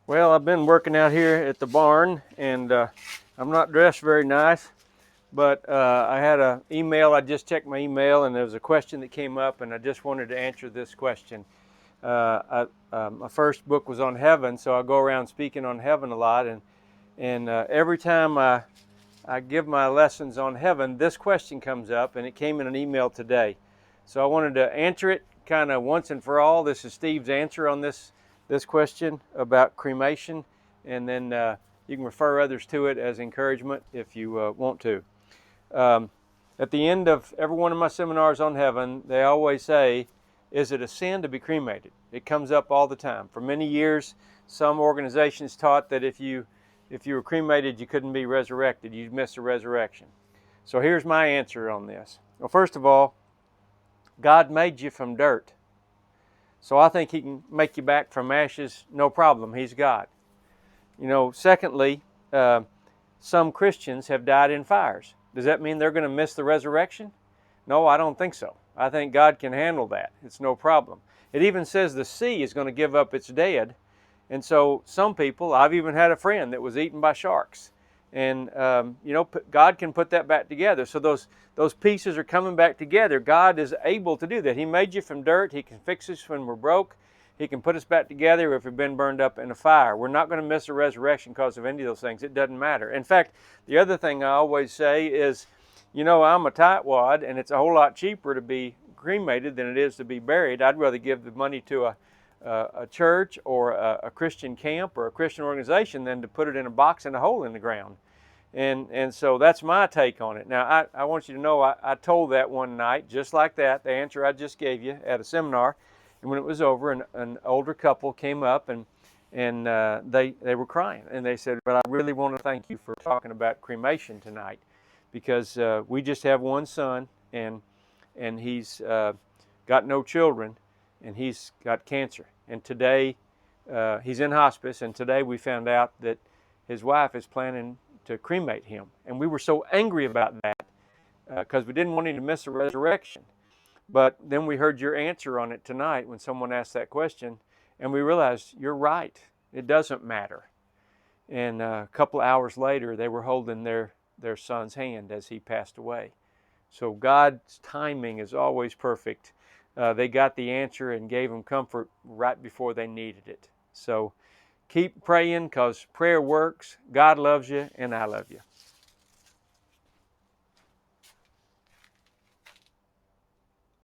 Well, I've been working out here at the barn, and I'm not dressed very nice, but I had an email. I just checked my email, and there was a question that came up, and I just wanted to answer this question. My first book was on heaven, so I go around speaking on heaven a lot, and every time I give my lessons on heaven, this question comes up, and it came in an email today. So I wanted to answer it kind of once and for all. This is Steve's answer on this question about cremation, and then you can refer others to it as encouragement if you want to. Um, at the end of every one of my seminars on heaven, they always say, is it a sin to be cremated? It comes up all the time. For many years, some organizations taught that if you were cremated, you couldn't be resurrected. You'd miss the resurrection. So here's my answer on this. Well, first of all, God made you from dirt. So I think He can make you back from ashes, no problem. He's God. Secondly, some Christians have died in fires. Does that mean they're going to miss the resurrection? No, I don't think so. I think God can handle that. It's no problem. It even says the sea is going to give up its dead. And so some people, I've even had a friend that was eaten by sharks. And, God can put that back together. So those pieces are coming back together. God is able to do that. He made you from dirt. He can fix us when we're broke. He can put us back together if we've been burned up in a fire. We're not going to miss the resurrection because of any of those things. It doesn't matter. In fact, the other thing I always say is, I'm a tightwad, and it's a whole lot cheaper to be cremated than it is to be buried. I'd rather give the money to a church or a Christian camp or a Christian organization than to put it in a box and a hole in the ground. And so that's my take on it. Now, I want you to know I told that one night, just like that, the answer I just gave you at a seminar. And when it was over, an older couple came up and they were crying. And they said, "But I really want to thank you for talking about cremation tonight, because we just have one son, and he's got no children, and he's got cancer. And today he's in hospice, and today we found out that his wife is planning to cremate him. And we were so angry about that because we didn't want him to miss the resurrection. But then we heard your answer on it tonight when someone asked that question, and we realized you're right. It doesn't matter." And a couple of hours later, they were holding their son's hand as he passed away. So God's timing is always perfect. They got the answer and gave them comfort right before they needed it. So keep praying, because prayer works. God loves you, and I love you.